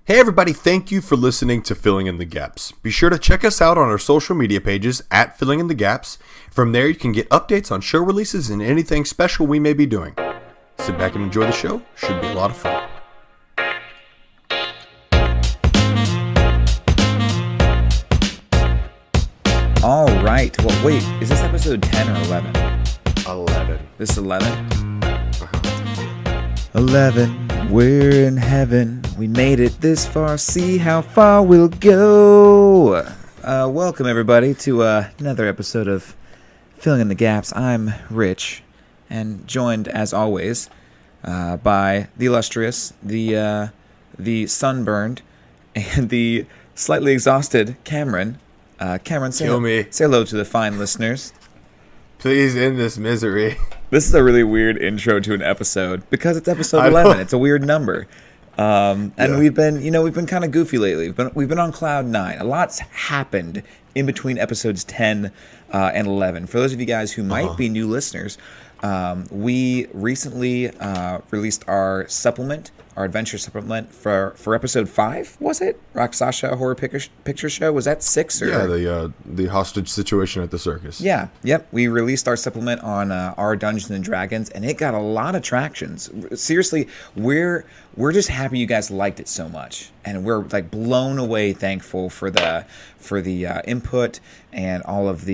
Hey everybody, thank you for listening to Filling in the Gaps. Be sure to check us out on our social media pages at Filling in the Gaps. From there you can get updates on show releases and anything special we may be doing. Sit back and enjoy the show. Should be a lot of fun. All right. Well, wait. Is this episode 10 or 11? 11. This is 11? 11. We're in heaven. We made it this far. See how far we'll go. Welcome, everybody, to another episode of Filling in the Gaps. I'm Rich, and joined, as always, by the illustrious, the sunburned, and the slightly exhausted Cameron. Cameron, say hello to the fine listeners. Please end this misery. This is a really weird intro to an episode because it's episode 11. It's a weird number. And we've been kind of goofy lately. We've been on cloud 9. A lot's happened in between episodes 10 and 11. For those of you guys who might be new listeners, we recently released our supplement, our adventure supplement for episode 5, was it? Raksasha Horror Picture Show? Was that 6? Or? Yeah, the hostage situation at the circus. Yeah, yep. We released our supplement on our Dungeons and Dragons, and it got a lot of tractions. Seriously, we're just happy you guys liked it so much, and we're like blown away thankful for the input and all of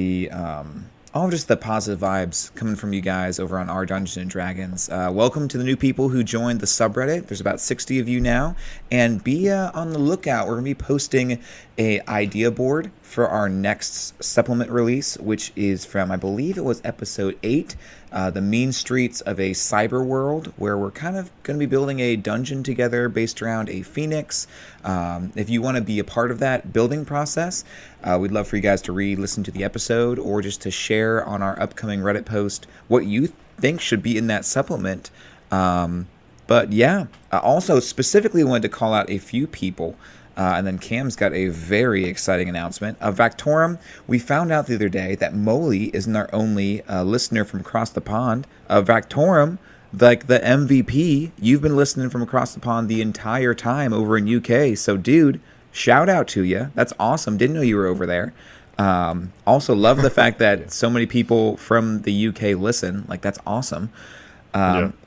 just the positive vibes coming from you guys over on our Dungeons and Dragons. Welcome to the new people who joined the subreddit. There's about 60 of you now. And be on the lookout. We're going to be posting a idea board for our next supplement release, which is from, I believe it was episode 8, The Mean Streets of a Cyber World, where we're kind of going to be building a dungeon together based around a phoenix. If you want to be a part of that building process, we'd love for you guys to re-listen to the episode or just to share on our upcoming Reddit post what you think should be in that supplement. But yeah, also specifically wanted to call out a few people. And then Cam's got a very exciting announcement. Vactorum, we found out the other day that Molly isn't our only listener from across the pond. Vactorum, like the MVP, you've been listening from across the pond the entire time over in UK. So, dude, shout out to you. That's awesome. Didn't know you were over there. Also, love the fact that so many people from the UK listen. Like, that's awesome.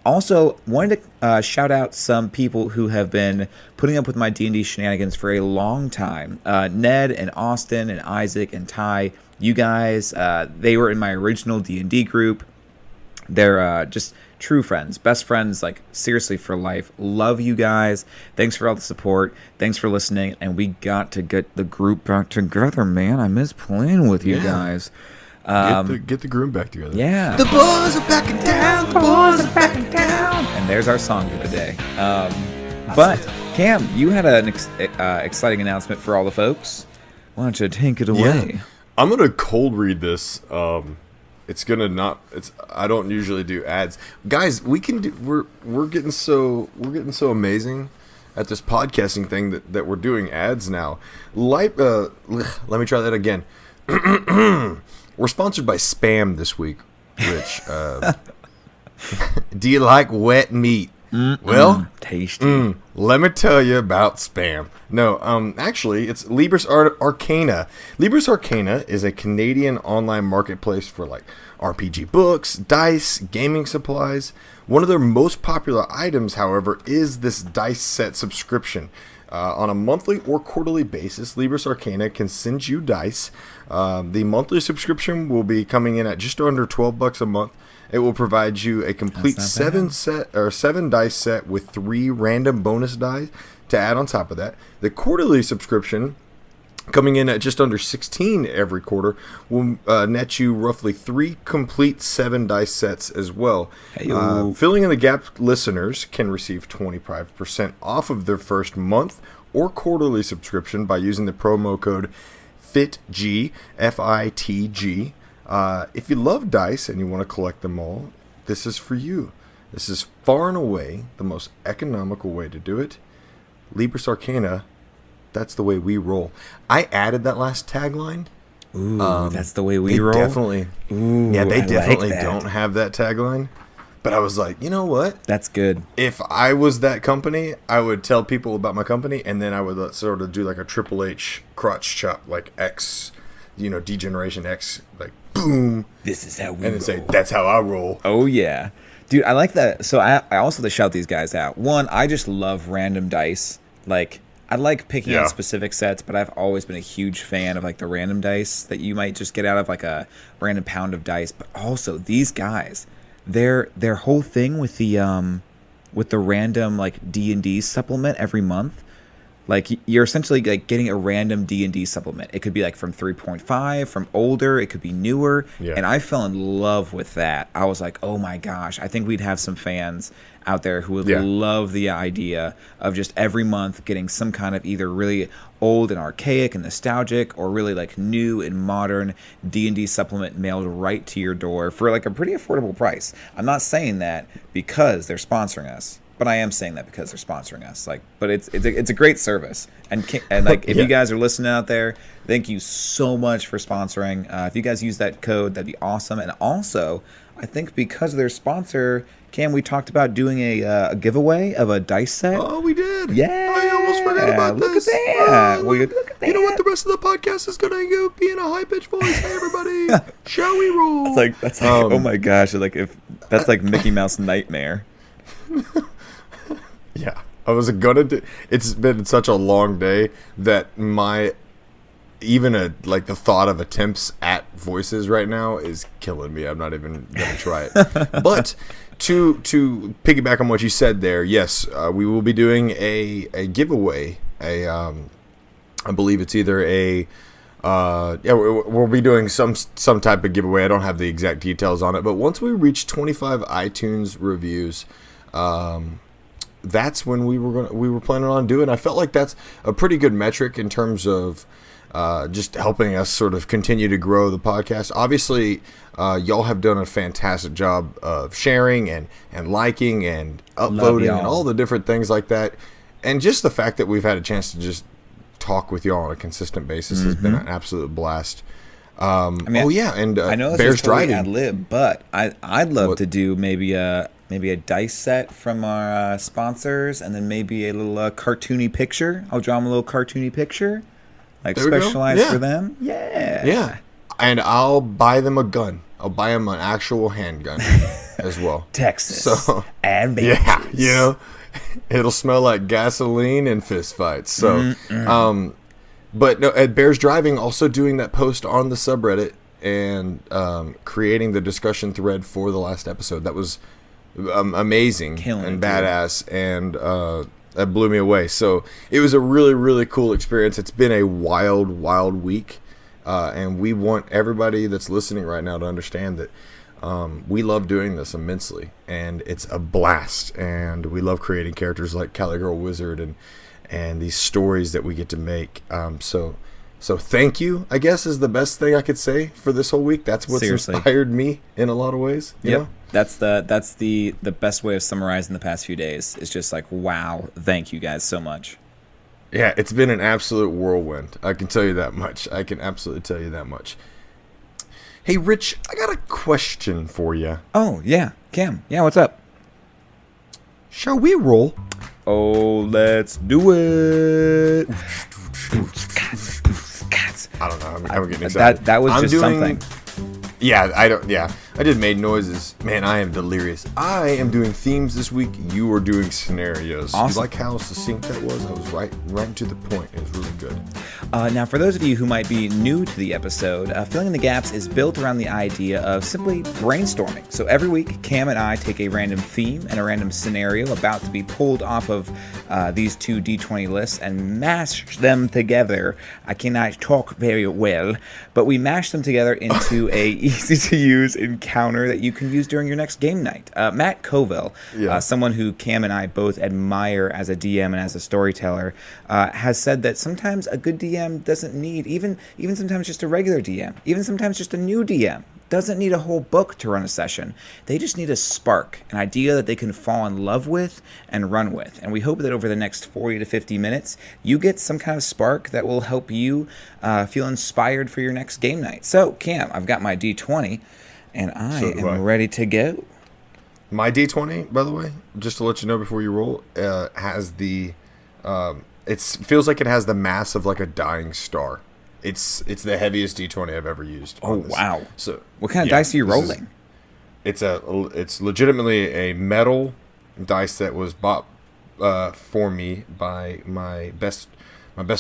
Also, wanted to shout out some people who have been putting up with my D&D shenanigans for a long time. Ned and Austin and Isaac and Ty, you guys, they were in my original D&D group. They're just true friends, best friends, like seriously for life. Love you guys. Thanks for all the support. Thanks for listening. And we got to get the group back together, man. I miss playing with you guys. Get the groom back together. Yeah. The boys are back in town. The boys are back in town. And there's our song for the day. But Cam, you had an exciting announcement for all the folks. Why don't you take it away? Yeah. I'm gonna cold read this. I don't usually do ads, guys. We're getting so amazing at this podcasting thing that we're doing ads now. Let me try that again. We're sponsored by Spam this week, Rich. Do you like wet meat? Well, tasty. Let me tell you about Spam. No, actually, it's Libris Arcana. Libris Arcana is a Canadian online marketplace for like RPG books, dice, gaming supplies. One of their most popular items, however, is this dice set subscription. On a monthly or quarterly basis, Libris Arcana can send you dice. The monthly subscription will be coming in at just under $12 a month. It will provide you a complete 7 dice set with 3 random bonus dice to add on top of that. The quarterly subscription, coming in at just under $16 every quarter, will net you roughly 3 complete 7 dice sets as well. Filling in the Gap listeners can receive 25% off of their first month or quarterly subscription by using the promo code FITG, FITG. If you love dice and you want to collect them all, this is for you. This is far and away the most economical way to do it. Libris Arcana, that's the way we roll. I added that last tagline. Ooh, that's the way we roll? Definitely. Ooh, yeah, they I definitely like that. don't have that tagline. But I was like, you know what? That's good. If I was that company, I would tell people about my company, and then I would sort of do like a Triple H crotch chop, like X, Degeneration X, like boom. This is how we and then say, that's how I roll. Oh, yeah. Dude, I like that. So I also have to shout these guys out. One, I just love random dice. Like, I like picking out specific sets, but I've always been a huge fan of like the random dice that you might just get out of like a random pound of dice. But also these guys, their whole thing with the random like D&D supplement every month, like you're essentially like getting a random D&D supplement. It could be like from 3.5, from older, it could be newer. Yeah. And I fell in love with that. I was like, oh my gosh, I think we'd have some fans out there who would love the idea of just every month getting some kind of either really old and archaic and nostalgic or really like new and modern D&D supplement mailed right to your door for like a pretty affordable price. I'm not saying that because they're sponsoring us, but I am saying that because they're sponsoring us. Like, but it's a great service, and like if you guys are listening out there, thank you so much for sponsoring. If you guys use that code, that'd be awesome. And also, I think because of their sponsor, Cam, we talked about doing a giveaway of a dice set. Oh, we did. Yeah, I almost forgot about look this. At that. Look at that. You know what? The rest of the podcast is gonna be in a high pitched voice. Hey, everybody, shall we roll? That's like oh my gosh, like if that's like Mickey Mouse nightmare. Yeah, I was gonna do. It's been such a long day that the thought of attempts at voices right now is killing me. I'm not even gonna try it. But to piggyback on what you said there, yes, we will be doing a giveaway. I believe it's either we'll be doing some type of giveaway. I don't have the exact details on it, but once we reach 25 iTunes reviews, that's when we were planning on doing. I felt like that's a pretty good metric in terms of just helping us sort of continue to grow the podcast. Obviously, y'all have done a fantastic job of sharing and liking and uploading and all the different things like that. And just the fact that we've had a chance to just talk with y'all on a consistent basis has been an absolute blast. I know this is totally ad lib, but I'd love to do maybe a dice set from our sponsors, and then maybe a little cartoony picture. I'll draw them a little cartoony picture, like specialized for them. Yeah. And I'll buy them a gun. I'll buy them an actual handgun as well. Texas. So advantages. Yeah, it'll smell like gasoline and fist fights. So, but no, at Bears Driving, also doing that post on the subreddit and creating the discussion thread for the last episode. That was amazing and badass, and that blew me away. So it was a really, really cool experience. It's been a wild week, and we want everybody that's listening right now to understand that we love doing this immensely, and it's a blast, and we love creating characters like Cali Girl Wizard and these stories that we get to make. So thank you, I guess, is the best thing I could say for this whole week. That's what's inspired me in a lot of ways. You know? That's the best way of summarizing the past few days. It's just like, wow, thank you guys so much. Yeah, it's been an absolute whirlwind. I can tell you that much. I can absolutely tell you that much. Hey, Rich, I got a question for you. Oh, yeah. Cam, yeah, what's up? Shall we roll? Oh, let's do it. I don't know. I'm getting excited. That was just something. Yeah, I did made noises. Man, I am delirious. I am doing themes this week. You are doing scenarios. Awesome. You like how succinct that was? I was right to the point. It was really good. Now, for those of you who might be new to the episode, Filling in the Gaps is built around the idea of simply brainstorming. So every week, Cam and I take a random theme and a random scenario about to be pulled off of these two D20 lists and mash them together. I cannot talk very well, but we mash them together into a easy-to-use encounter that you can use during your next game night. Matt Covell, someone who Cam and I both admire as a DM and as a storyteller, has said that sometimes a good DM doesn't need, even sometimes just a regular DM, even sometimes just a new DM, doesn't need a whole book to run a session. They just need a spark, an idea that they can fall in love with and run with. And we hope that over the next 40 to 50 minutes, you get some kind of spark that will help you feel inspired for your next game night. So, Cam, I've got my D20, and I am ready to go. My D20, by the way, just to let you know before you roll, has the it feels like it has the mass of like a dying star. It's the heaviest D20 I've ever used. Oh wow! So what kind of dice are you rolling? It's legitimately a metal dice that was bought for me by my best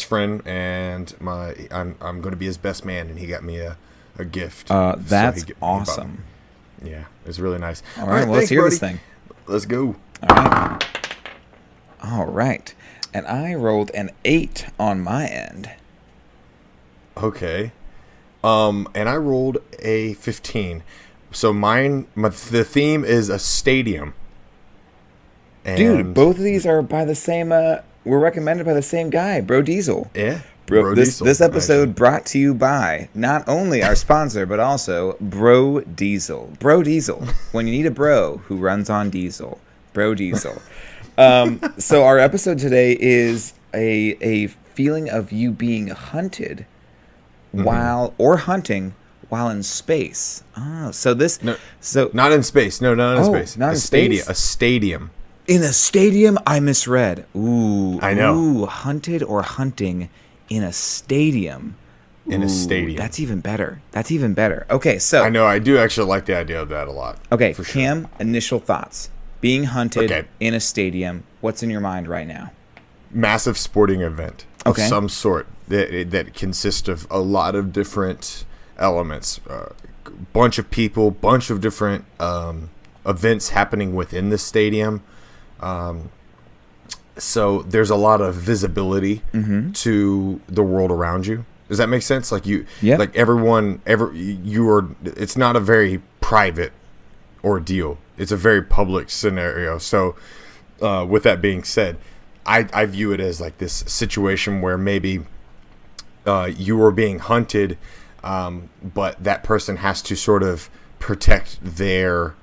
friend, and I'm going to be his best man, and he got me a gift. That's awesome. Yeah, it's really nice. All right, well, let's hear this thing. Let's go. All right. And I rolled an 8 on my end. Okay. And I rolled a 15. So the theme is a stadium. And dude, both of these are by the same, were recommended by the same guy, Bro Diesel. Yeah. Bro, this episode brought to you by not only our sponsor, but also Bro Diesel. Bro Diesel. When you need a bro who runs on diesel. Bro Diesel. So our episode today is a feeling of you being hunted hunting while in space. Oh, so not in space. No, not in space. Not in space. A stadium. In a stadium, I misread. Ooh, I know. Ooh, hunted or hunting in a stadium. In a stadium. That's even better. Okay, so I know. I do actually like the idea of that a lot. Okay, for Cam, sure. initial thoughts. Being hunted in a stadium. What's in your mind right now? Massive sporting event of Okay. some sort that consists of a lot of different elements. Bunch of people, bunch of different events happening within the stadium. So there's a lot of visibility to the world around you. Does that make sense? Like like it's not a very private ordeal. It's a very public scenario. So with that being said, I view it as like this situation where maybe you are being hunted, but that person has to sort of protect their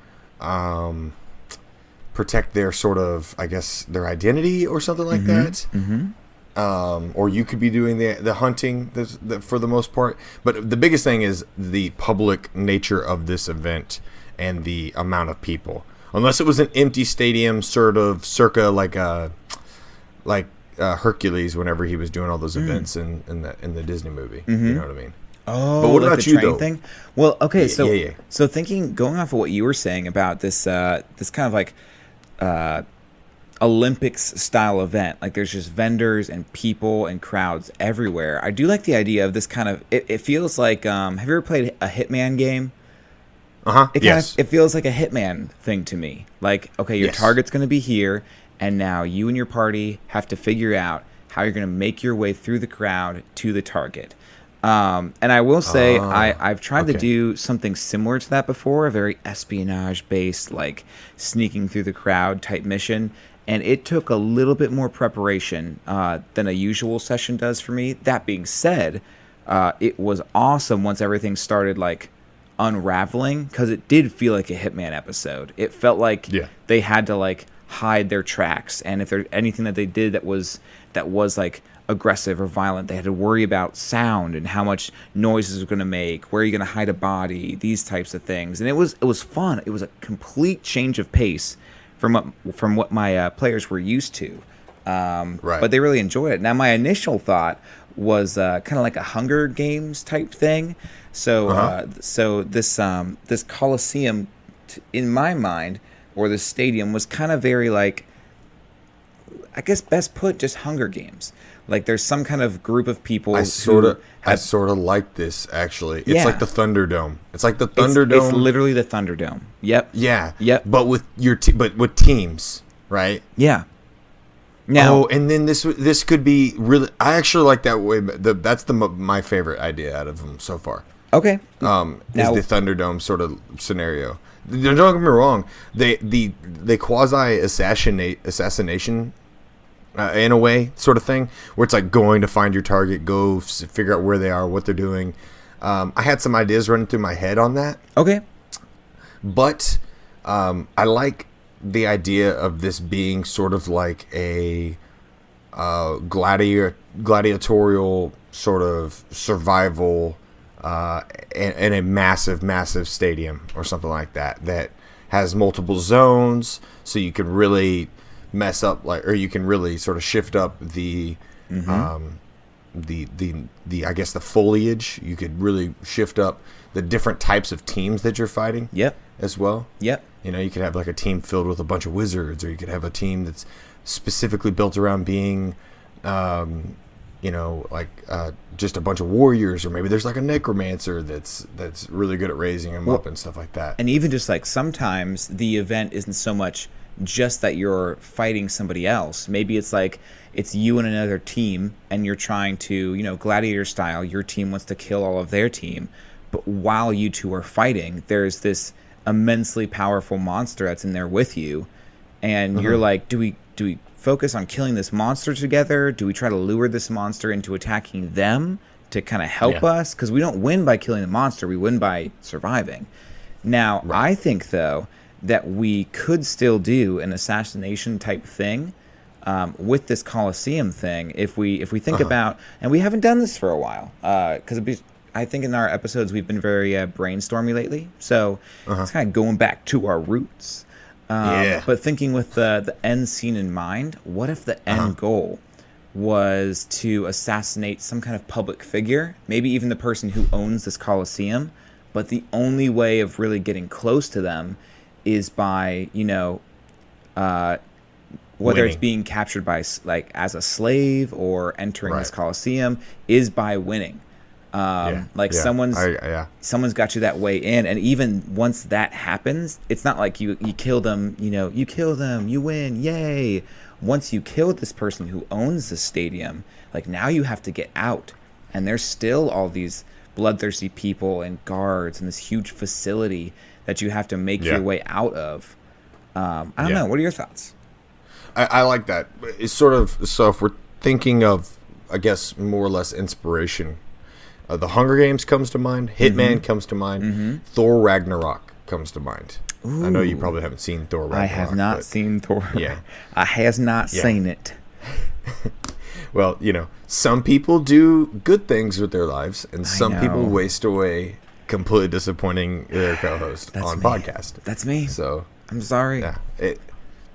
sort of, I guess, their identity or something like that. Or you could be doing the hunting for the most part. But the biggest thing is the public nature of this event and the amount of people. Unless it was an empty stadium, sort of circa like Hercules, whenever he was doing all those events in the Disney movie. You know what I mean? Oh, but what like about the you, train though? thing? Well, okay, Yeah. so going off of what you were saying about this this kind of like Olympics style event, like there's just vendors and people and crowds everywhere. I do like the idea of this kind of. It feels like have you ever played a Hitman game? Yes. It feels like a Hitman thing to me. Like, okay, your target's going to be here, and now you and your party have to figure out how you're going to make your way through the crowd to the target. And I will say, I've tried to do something similar to that before, a very espionage-based, like sneaking through the crowd type mission. And it took a little bit more preparation than a usual session does for me. That being said, it was awesome once everything started like unraveling, because it did feel like a Hitman episode. It felt like they had to like hide their tracks, and if there's anything that they did that was like aggressive or violent, they had to worry about sound and how much noise it was going to make, where are you going to hide a body, these types of things. And it was fun. It was a complete change of pace from what my players were used to. But they really enjoyed it. Now, my initial thought was kind of like a Hunger Games type thing. So so this Coliseum, in my mind, or the stadium, was kind of very like, I guess best put, just Hunger Games. Like there's some kind of group of people. I sort of like this, actually. It's like the Thunderdome. It's like the Thunderdome. It's literally the Thunderdome. Yep. Yeah. Yep. But with with teams, right? Yeah. Now, and then this could be really. I actually like that way. That's my favorite idea out of them so far. Okay. Is the Thunderdome sort of scenario. Don't get me wrong. The quasi assassination. In a way, sort of thing, where it's like going to find your target, go figure out where they are, what they're doing. I had some ideas running through my head on that. Okay. But I like the idea of this being sort of like a gladiatorial sort of survival in a massive stadium or something like that. That has multiple zones, so you can really mess up or you can really sort of shift up the I guess the foliage. You could really shift up the different types of teams that you're fighting. Yep. As well. Yep. You could have like a team filled with a bunch of wizards, or you could have a team that's specifically built around being, just a bunch of warriors, or maybe there's like a necromancer that's really good at raising them up and stuff like that. And even just like sometimes the event isn't so much just that you're fighting somebody else. Maybe it's like it's you and another team, and you're trying to, gladiator style, your team wants to kill all of their team, but while you two are fighting, there's this immensely powerful monster that's in there with you, and you're like, do we focus on killing this monster together? Do we try to lure this monster into attacking them to kind of help us? Because we don't win by killing the monster, we win by surviving. Now, I think though that we could still do an assassination type thing with this Colosseum thing if we think about, and we haven't done this for a while, because I think in our episodes we've been very brainstormy lately, so it's kind of going back to our roots. But thinking with the end scene in mind, what if the end goal was to assassinate some kind of public figure, maybe even the person who owns this Colosseum, but the only way of really getting close to them is by, whether it's being captured by as a slave or entering this Colosseum, is by winning. Someone's got you that way in, and even once that happens, it's not like you kill them, you kill them, you win, yay. Once you kill this person who owns the stadium, like now you have to get out, and there's still all these bloodthirsty people and guards and this huge facility that you have to make your way out of. I don't know. What are your thoughts? I like that. It's sort of, so if we're thinking of, I guess, more or less inspiration, the Hunger Games comes to mind, Hitman comes to mind, Thor Ragnarok comes to mind. Ooh. I know you probably haven't seen Thor Ragnarok. I have not seen Thor. Yeah. I has not seen it. Well, some people do good things with their lives, and some people waste away completely disappointing their co-host on podcast. That's me. So I'm sorry. Yeah.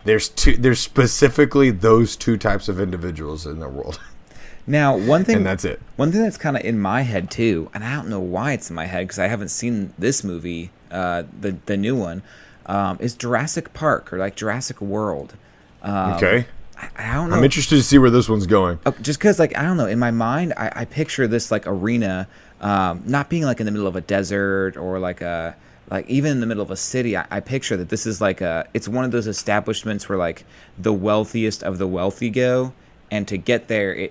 There's specifically those two types of individuals in the world. Now, one thing, and that's it. One thing that's kind of in my head too, and I don't know why it's in my head because I haven't seen this movie, the new one, is Jurassic Park or like Jurassic World. Okay. I don't know. I'm interested to see where this one's going. Just because, I don't know, in my mind, I picture this like arena, not being like in the middle of a desert or like even in the middle of a city. I picture that this is it's one of those establishments where like the wealthiest of the wealthy go, and to get there,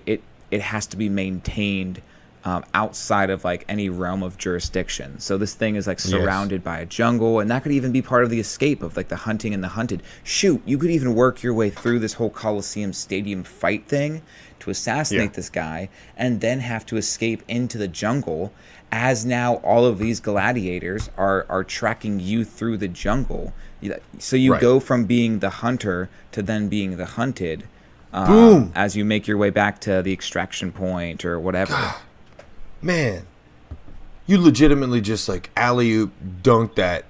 it has to be maintained outside of like any realm of jurisdiction. So this thing is like surrounded by a jungle, and that could even be part of the escape of like the hunting and the hunted. Shoot, you could even work your way through this whole Coliseum Stadium fight thing to assassinate this guy, and then have to escape into the jungle, as now all of these gladiators are tracking you through the jungle. So you go from being the hunter to then being the hunted. Boom! As you make your way back to the extraction point or whatever. God, man, you legitimately just like alley-oop dunked that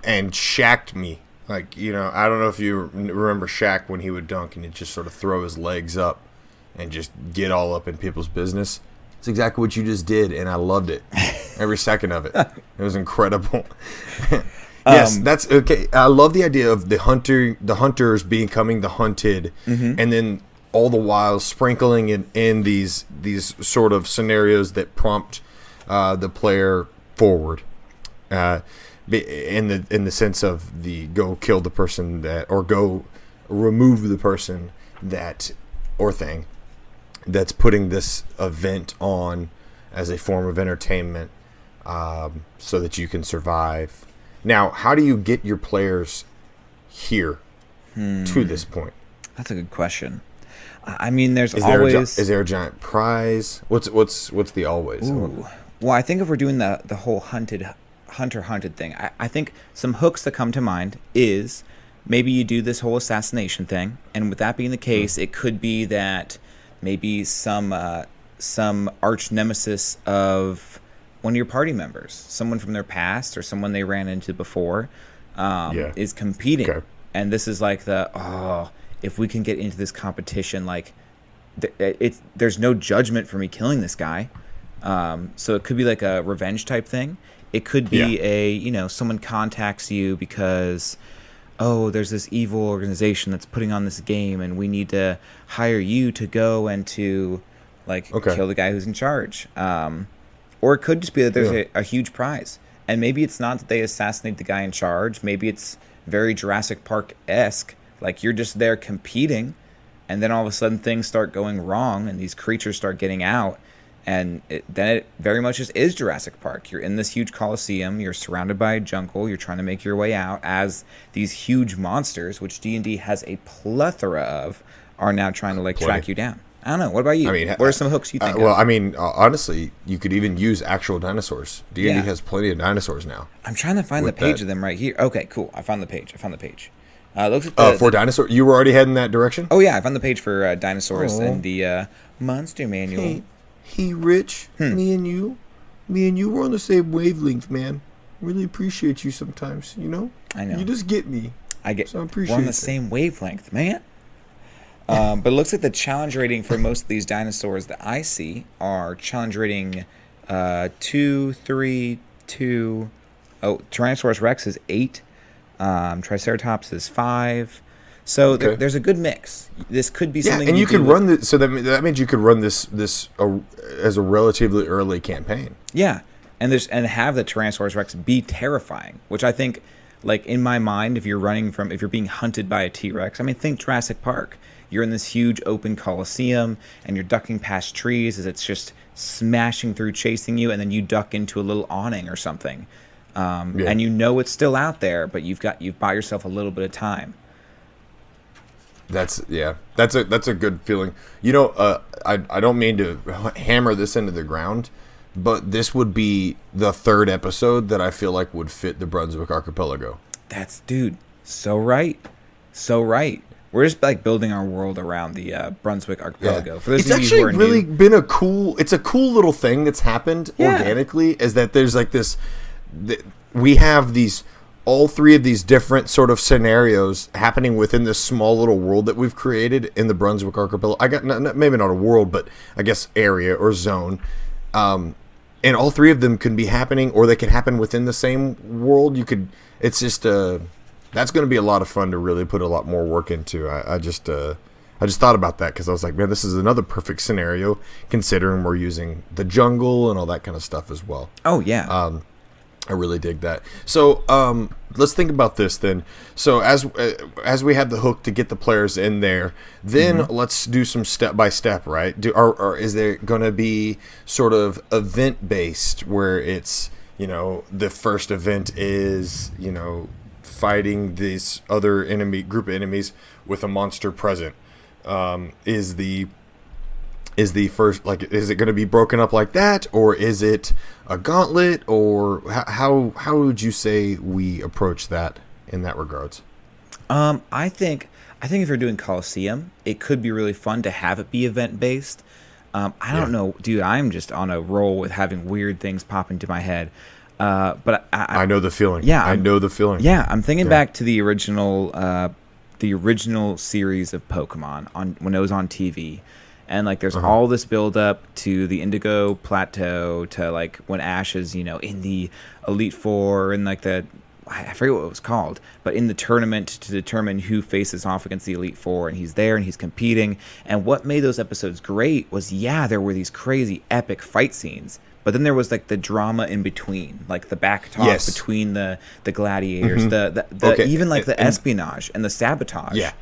and shacked me. Like, I don't know if you remember Shaq when he would dunk and he'd just sort of throw his legs up and just get all up in people's business. It's exactly what you just did, and I loved it. Every second of it. It was incredible. Yes, that's okay. I love the idea of the hunters becoming the hunted, and then all the while sprinkling in these sort of scenarios that prompt the player forward, in the sense of the go kill the person that, or go remove the person that or thing that's putting this event on as a form of entertainment, so that you can survive. Now, how do you get your players here to this point? That's a good question. I mean, is there a giant prize? What's the always? Ooh. Well, I think if we're doing the whole hunted thing, I think some hooks that come to mind is maybe you do this whole assassination thing, and with that being the case, it could be that maybe some arch nemesis of one of your party members, someone from their past or someone they ran into before, is competing. Okay. And this is like if we can get into this competition, like there's no judgment for me killing this guy. So it could be like a revenge type thing. It could be someone contacts you because, there's this evil organization that's putting on this game and we need to hire you to go and to kill the guy who's in charge. Or it could just be that there's a huge prize. And maybe it's not that they assassinate the guy in charge. Maybe it's very Jurassic Park-esque. Like you're just there competing and then all of a sudden things start going wrong and these creatures start getting out. And then it very much is Jurassic Park. You're in this huge coliseum. You're surrounded by a jungle. You're trying to make your way out as these huge monsters, which D&D has a plethora of, are now trying to track you down. I don't know. What about you? What are some hooks you think of? Honestly, you could even use actual dinosaurs. D&D has plenty of dinosaurs now. I'm trying to find the page of them right here. Okay, cool. I found the page. Looks at for dinosaur, you were already heading that direction? Oh, yeah. I found the page for dinosaurs and the monster manual. Hey, Rich, me and you, we're on the same wavelength, man. Really appreciate you sometimes, you know? I know. You just get me. So I appreciate we're on the same wavelength, man. But it looks like the challenge rating for most of these dinosaurs that I see are challenge rating 2, 3, 2. Oh, Tyrannosaurus Rex is 8. Triceratops is 5. So there's a good mix. This could be something. And you could run this. So that means you could run this as a relatively early campaign. Yeah, and have the Tyrannosaurus Rex be terrifying, which I think, in my mind, if you're being hunted by a T-Rex, think Jurassic Park. You're in this huge open coliseum, and you're ducking past trees as it's just smashing through, chasing you, and then you duck into a little awning or something, and it's still out there, but you've bought yourself a little bit of time. That's a good feeling. I don't mean to hammer this into the ground, but this would be the third episode that I feel like would fit the Brunswick Archipelago. So right. We're just building our world around the Brunswick Archipelago. Yeah. For those it's actually really been a cool little thing that's happened organically. Is that there's we have these. All three of these different sort of scenarios happening within this small little world that we've created in the Brunswick Archipelago. I got maybe not a world, but I guess area or zone. And all three of them can be happening, or they can happen within the same world. It's just that's going to be a lot of fun to really put a lot more work into. I just thought about that because I was like, man, this is another perfect scenario considering we're using the jungle and all that kind of stuff as well. Oh yeah. I really dig that. So let's think about this then. So as we have the hook to get the players in there, then let's do some step by step, right? Or is there going to be sort of event based where it's the first event is fighting this other group of enemies with a monster present? Is the first is it going to be broken up like that, or is it a gauntlet, or how would you say we approach that in that regards? I think if you're doing Coliseum, it could be really fun to have it be event based. I don't know, dude. I'm just on a roll with having weird things pop into my head. But I know the feeling. Yeah, I know the feeling. Yeah, I'm thinking back to the original series of Pokemon when it was on TV. And there's all this build up to the Indigo Plateau, to when Ash is in the Elite Four and I forget what it was called, but in the tournament to determine who faces off against the Elite Four, and he's there and he's competing. And what made those episodes great was there were these crazy epic fight scenes, but then there was the drama in between, the back talk between the gladiators, even the espionage and the sabotage. Yeah.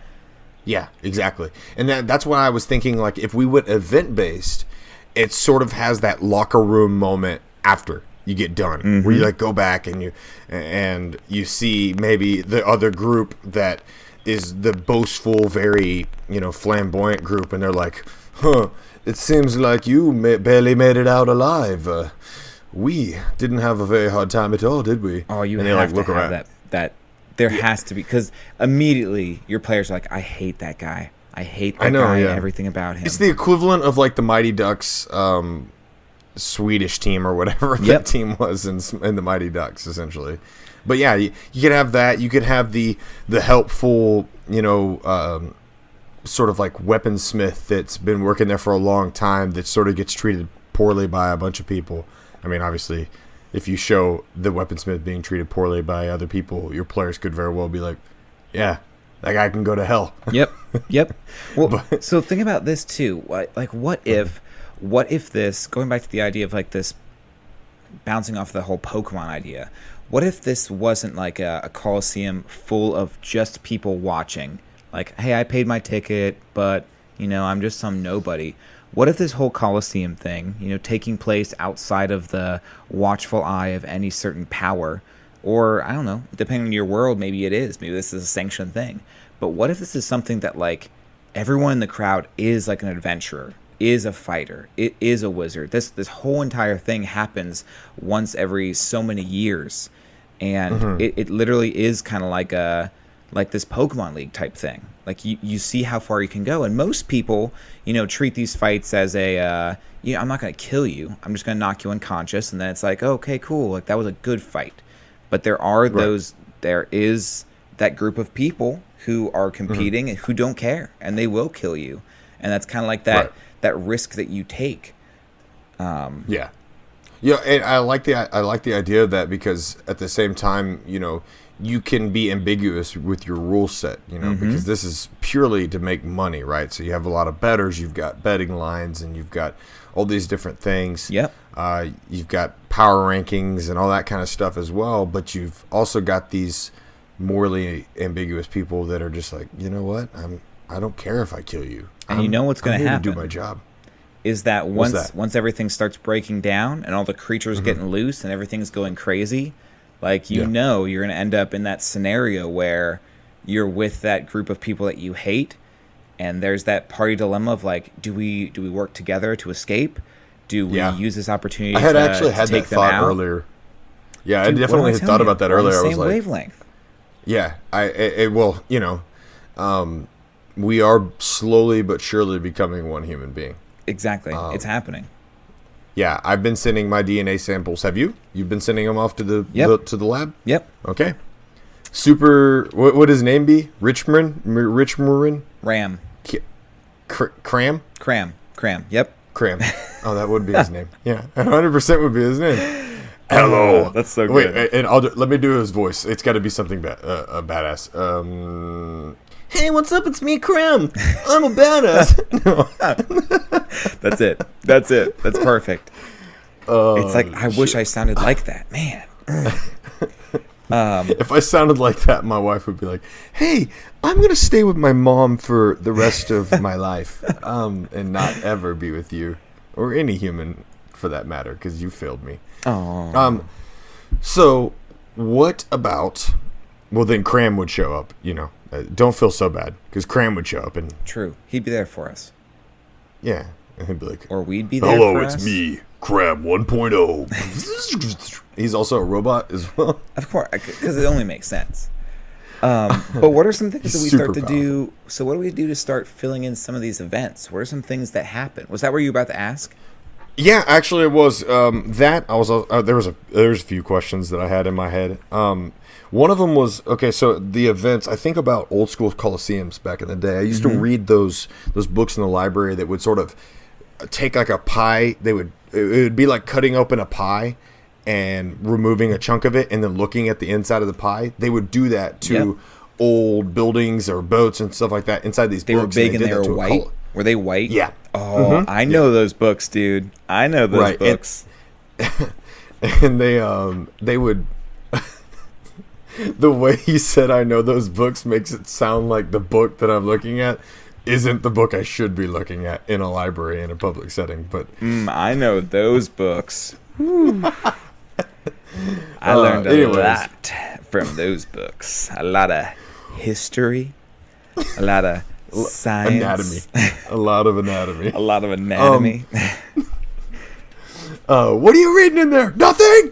Yeah, exactly. And that's what I was thinking, if we went event-based, it sort of has that locker room moment after you get done, where you go back and you see maybe the other group that is the boastful, very, flamboyant group, and they're like, it seems like you barely made it out alive. We didn't have a very hard time at all, did we? Oh, you have to have that. There has to be, because immediately your players are like, I hate that guy. I hate that guy and everything about him. It's the equivalent of the Mighty Ducks Swedish team or whatever Yep. that team was in the Mighty Ducks, essentially. But yeah, you could have that. You could have the helpful, sort of like weaponsmith that's been working there for a long time that sort of gets treated poorly by a bunch of people. I mean, obviously, if you show the weaponsmith being treated poorly by other people, your players could very well be like, yeah, that guy can go to hell. Yep. Well, so think about this too. Like, what if this, going back to the idea of like this, bouncing off the whole Pokemon idea, what if this wasn't like a Coliseum full of just people watching? Like, hey, I paid my ticket, but, I'm just some nobody. What if this whole Coliseum thing, taking place outside of the watchful eye of any certain power, or, I don't know, depending on your world, maybe it is. Maybe this is a sanctioned thing. But what if this is something that, like, everyone in the crowd is like an adventurer, is a fighter, it is a wizard. This whole entire thing happens once every so many years. And it literally is kind of like this Pokemon League type thing. Like you see how far you can go. And most people, treat these fights as I'm not going to kill you. I'm just going to knock you unconscious. And then it's like, okay, cool. Like that was a good fight. But there is that group of people who are competing and who don't care, and they will kill you. And that's kind of like that risk that you take. Yeah, and I like the idea of that, because at the same time, you can be ambiguous with your rule set, because this is purely to make money, right? So you have a lot of bettors, you've got betting lines, and you've got all these different things. Yep. You've got power rankings and all that kind of stuff as well, but you've also got these morally ambiguous people that are just like, you know what? I don't care if I kill you. And what's going to happen? Do my job. Is that once everything starts breaking down and all the creatures getting loose and everything's going crazy, like you're going to end up in that scenario where you're with that group of people that you hate, and there's that party dilemma of like, do we work together to escape? Do we use this opportunity? I had to that take thought them out? Earlier. Yeah, Dude, I definitely had thought about that We're on earlier. the I was same like, wavelength. yeah, we are slowly but surely becoming one human being. Exactly, it's happening. Yeah, I've been sending my DNA samples. Have you? You've been sending them off to the lab? Yep. Okay. Super. What would his name be? Richmarin? Ram. Cram. Yep. Cram. Oh, that would be his name. Yeah, 100% would be his name. Hello. That's so good. good. Wait, and let me do his voice. It's got to be something badass. Hey, what's up? It's me, Cram. I'm a badass. That's it. That's perfect. It's like, I wish I sounded like that, man. If I sounded like that, my wife would be like, hey, I'm going to stay with my mom for the rest of my life and not ever be with you, or any human for that matter, because you failed me. Oh. So what about, well, then Cram would show up, don't feel so bad, because Cram would show up and... True. He'd be there for us. Yeah. And he'd be like... Or we'd be there hello, for it's us. me, Cram 1.0. He's also a robot as well. Of course, because it only makes sense. But what are some things that we start to do? So what do we do to start filling in some of these events? What are some things that happen? Was that what you were about to ask? Yeah, actually, it was that. I was there was a few questions that I had in my head. One of them was, okay, so the events, I think about old school Coliseums back in the day. I used to read those books in the library that would sort of take like a pie. It would be like cutting open a pie and removing a chunk of it and then looking at the inside of the pie. They would do that to old buildings or boats and stuff like that inside these books. They were big and they were white? Were they white? Yeah. Oh, I know those books, dude. I know those books. And they would... The way he said I know those books makes it sound like the book that I'm looking at isn't the book I should be looking at in a library in a public setting. But I know those books. I learned a lot from those books. A lot of history, a lot of science. Anatomy. A lot of anatomy. A lot of anatomy. What are you reading in there? Nothing!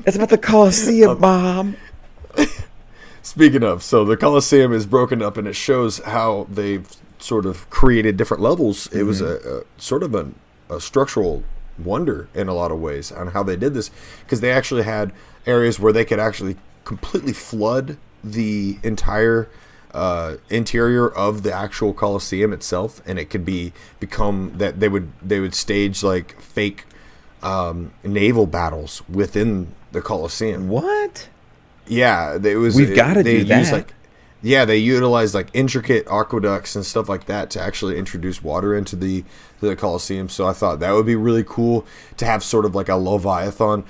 It's about the Colosseum, Mom. Speaking of, so the Colosseum is broken up and it shows how they've sort of created different levels. It was a sort of a structural wonder in a lot of ways on how they did this, because they actually had areas where they could actually completely flood the entire interior of the actual Coliseum itself, and it could become that they would stage like fake naval battles within the Coliseum. What? Yeah, We've got to do that. They utilized like intricate aqueducts and stuff like that to actually introduce water into the Coliseum. So I thought that would be really cool to have sort of like a Leviathan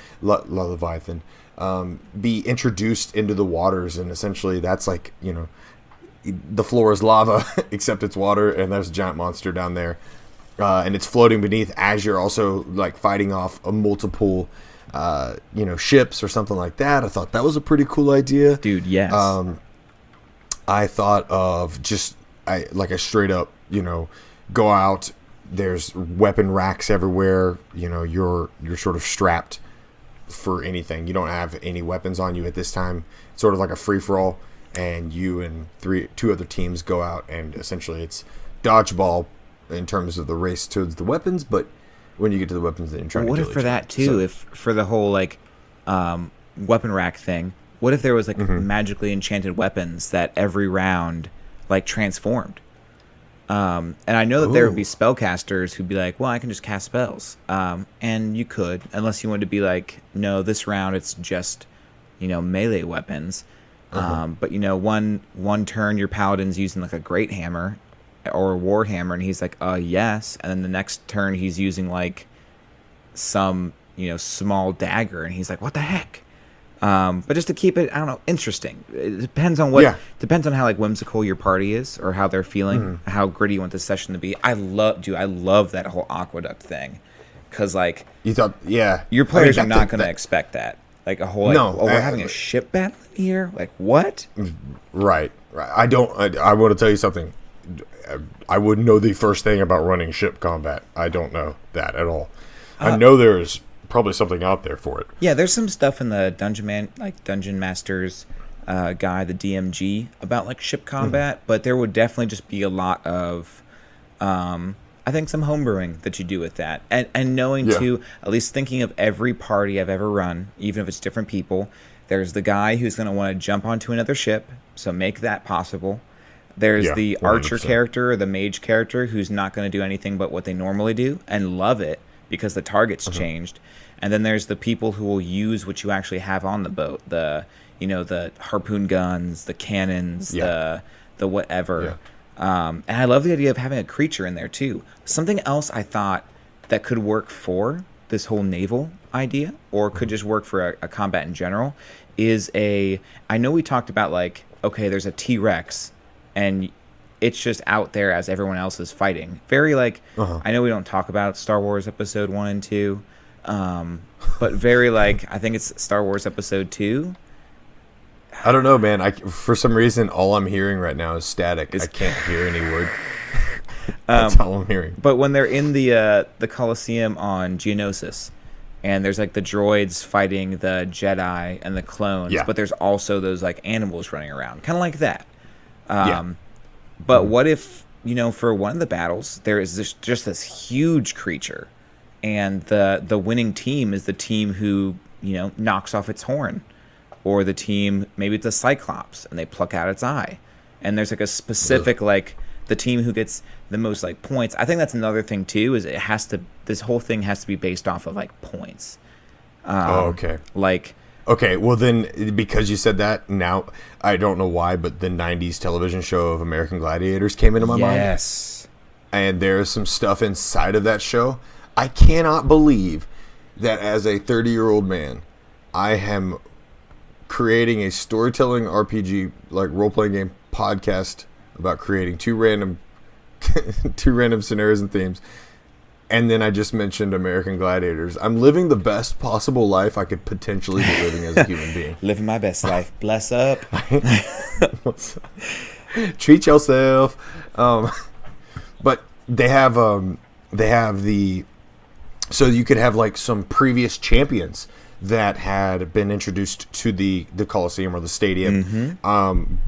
be introduced into the waters, and essentially that's like, you know, the floor is lava except it's water, and there's a giant monster down there, and it's floating beneath as you're also like fighting off a multiple ships or something like that. I thought that was a pretty cool idea, dude. Yes. I thought of just a straight up, you know, go out, there's weapon racks everywhere, you know, you're sort of strapped for anything. You don't have any weapons on you at this time. It's sort of like a free for all, and you and two other teams go out, and essentially it's dodgeball in terms of the race towards the weapons, but when you get to the weapons, then you're trying to kill each other. What if for that too, if for the whole like weapon rack thing, what if there was like magically enchanted weapons that every round like transformed? And I know that there would be spellcasters who'd be like, well, I can just cast spells. And you could, unless you wanted to be like, no, this round it's just, you know, melee weapons. But, you know, one turn your paladin's using like a great hammer or a war hammer, and he's like, yes. And then the next turn he's using like some, you know, small dagger, and he's like, what the heck? But just to keep it, I don't know, interesting. It depends on depends on how like whimsical your party is, or how they're feeling, how gritty you want this session to be. I love that whole aqueduct thing, because like your players are not going to expect that. Like a whole we're having a ship battle here. Like what? Right. I want to tell you something. I wouldn't know the first thing about running ship combat. I don't know that at all. I know there's probably something out there for it. Yeah, there's some stuff in the Dungeon Master's guide, the DMG, about like ship combat, but there would definitely just be a lot of I think some homebrewing that you do with that, and knowing too, at least thinking of every party I've ever run, even if it's different people, there's the guy who's going to want to jump onto another ship, so make that possible. There's the 100%. Archer character or the mage character who's not going to do anything but what they normally do and love it because the target's changed. And then there's the people who will use what you actually have on the boat, the harpoon guns, the cannons, the whatever. And I love the idea of having a creature in there too. Something else I thought that could work for this whole naval idea, or could just work for a combat in general, is I know we talked about like, okay, there's a T-Rex, and it's just out there as everyone else is fighting. Very like, I know we don't talk about Star Wars Episode 1 and 2, but very like, I think it's Star Wars Episode 2. I don't know, man. For some reason, all I'm hearing right now is static. I can't hear any word. That's all I'm hearing. But when they're in the Coliseum on Geonosis, and there's like the droids fighting the Jedi and the clones, but there's also those like animals running around, kind of like that. But what if, you know, for one of the battles, there is just this huge creature, and the winning team is the team who, you know, knocks off its horn, or the team, maybe it's a Cyclops, and they pluck out its eye, and there's like a specific like the team who gets the most like points. I think that's another thing too, is this whole thing has to be based off of like points. Okay. Like. Okay, well then, because you said that, now, I don't know why, but the 90s television show of American Gladiators came into my mind. Yes. And there's some stuff inside of that show. I cannot believe that as a 30-year-old man, I am creating a storytelling RPG, like role-playing game podcast about creating two random scenarios and themes. And then I just mentioned American Gladiators. I'm living the best possible life I could potentially be living as a human being. Living my best life. Bless up. Treat yourself. But they have so you could have like some previous champions that had been introduced to the Coliseum or the stadium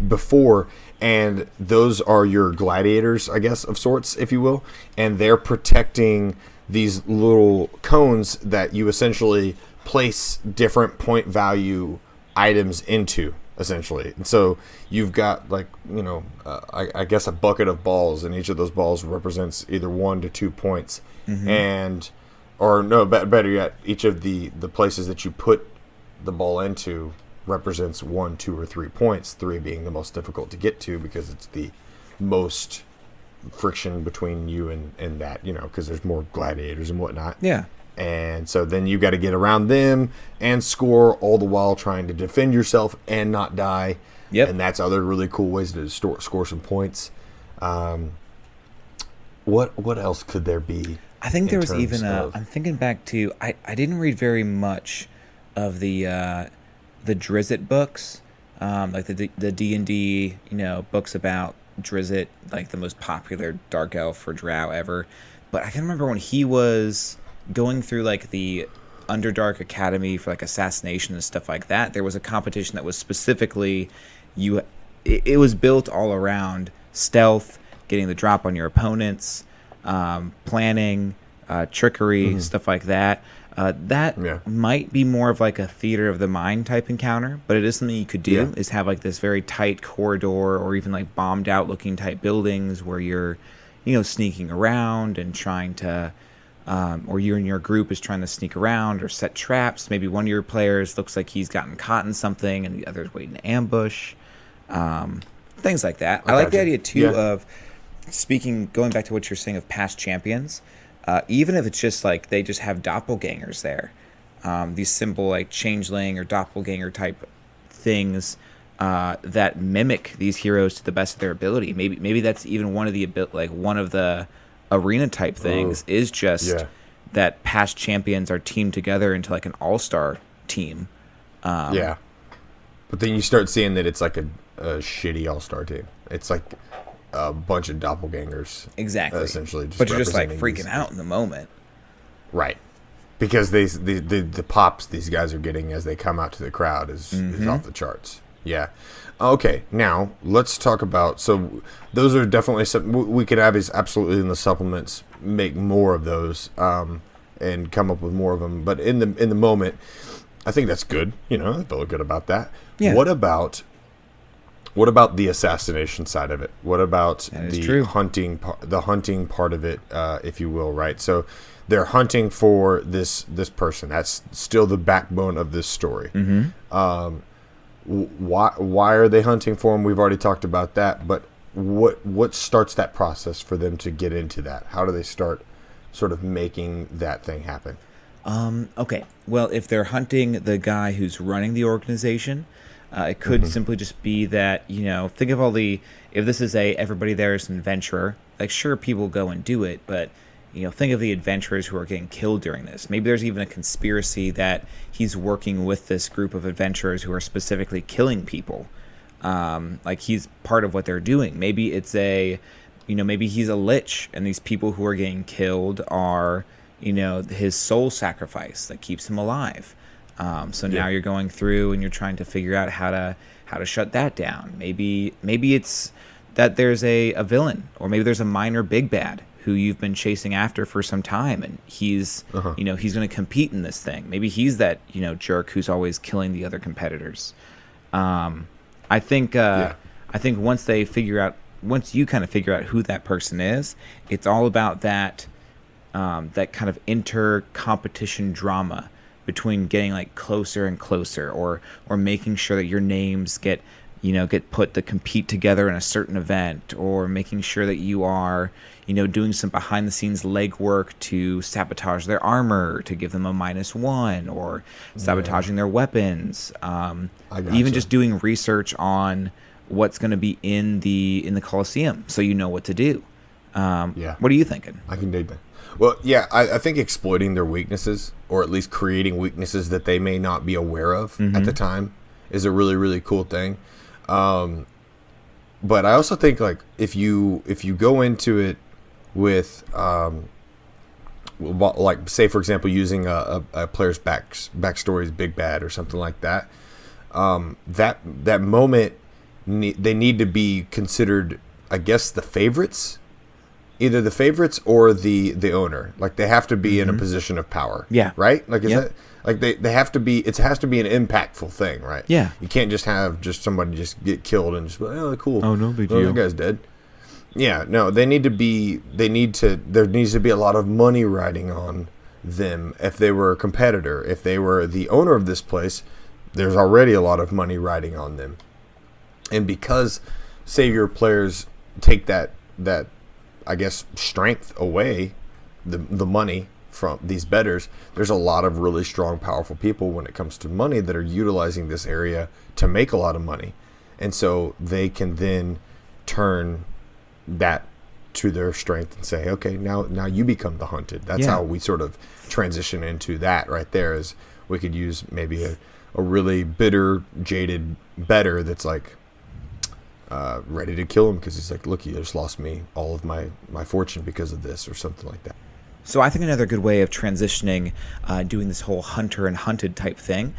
before, and those are your gladiators, I guess, of sorts, if you will, and they're protecting these little cones that you essentially place different point value items into, essentially. And so you've got like, I guess a bucket of balls, and each of those balls represents either 1 to 2 points. Better yet, each of the places that you put the ball into represents 1, 2, or 3 points, 3 being the most difficult to get to because it's the most friction between you and that, because there's more gladiators and whatnot. Yeah. And so then you got to get around them and score, all the while trying to defend yourself and not die. Yep. And that's other really cool ways to score some points. What else could there be? I think there was even I'm thinking back to, I didn't read very much of the Drizzt books, like the D&D, books about Drizzt, like the most popular dark elf or drow ever. But I can remember when he was going through like the Underdark Academy for like assassination and stuff like that, there was a competition that was specifically it was built all around stealth, getting the drop on your opponents, planning, trickery, stuff like that. That might be more of like a theater of the mind type encounter, but it is something you could do, is have like this very tight corridor or even like bombed out looking type buildings where you're, sneaking around and trying to, or you and your group is trying to sneak around or set traps. Maybe one of your players looks like he's gotten caught in something and the other's waiting to ambush. Things like that. I like the idea too of going back to what you're saying of past champions. Even if it's just like they just have doppelgangers there, these simple like changeling or doppelganger type things that mimic these heroes to the best of their ability. Maybe that's even one of the arena type things is just that past champions are teamed together into like an all-star team. But then you start seeing that it's like a shitty all-star team. It's like a bunch of doppelgangers, essentially. But you're just like freaking out in the moment, right? Because the pops these guys are getting as they come out to the crowd is off the charts. Yeah. Okay. Now let's talk about. So those are definitely something we could have is absolutely in the supplements. Make more of those and come up with more of them. But in the moment, I think that's good. I feel good about that. Yeah. What about the assassination side of it? What about the hunting part of it, if you will, right? So they're hunting for this person. That's still the backbone of this story. Why are they hunting for him? We've already talked about that, but what starts that process for them to get into that? How do they start sort of making that thing happen? Okay. Well, if they're hunting the guy who's running the organization, it could simply just be that, think of if this is everybody there is an adventurer, like sure, people go and do it, but, think of the adventurers who are getting killed during this. Maybe there's even a conspiracy that he's working with this group of adventurers who are specifically killing people. Like he's part of what they're doing. Maybe it's maybe he's a lich and these people who are getting killed are, his soul sacrifice that keeps him alive. Now you're going through and you're trying to figure out how to shut that down. Maybe it's that there's a villain, or maybe there's a minor big bad who you've been chasing after for some time, and he's he's going to compete in this thing. Maybe he's that jerk who's always killing the other competitors. I think once you kind of figure out who that person is, it's all about that kind of inter-competition drama between getting like closer and closer, or making sure that your names get put to compete together in a certain event, or making sure that you are doing some behind the scenes legwork to sabotage their armor to give them a -1, or sabotaging their weapons. Even just doing research on what's going to be in the Colosseum, so you know what to do. What are you thinking? I can dig that. Well, yeah, I think exploiting their weaknesses, or at least creating weaknesses that they may not be aware of at the time, is a really, really cool thing. But I also think like if you go into it with like say for example using a player's backstory's big bad or something like that, that moment they need to be considered, I guess, the favorites either the favorites or the owner. Like they have to be in a position of power. Yeah. Right? Like is that like they have to be, it has to be an impactful thing, right? Yeah. You can't just have just somebody just get killed and just be like, oh cool. Oh, no big Oh, deal. that guy's dead. Yeah, no, there needs to be a lot of money riding on them. If they were a competitor, if they were the owner of this place, there's already a lot of money riding on them. And because Savior players take that I guess strength away, the money from these bettors, there's a lot of really strong, powerful people when it comes to money that are utilizing this area to make a lot of money. And so they can then turn that to their strength and say, okay, now you become the hunted. That's how we sort of transition into that right there. Is we could use maybe a really bitter, jaded bettor that's like ready to kill him because he's like, look, you just lost me all of my fortune because of this, or something like that. So I think another good way of transitioning, doing this whole hunter and hunted type thing,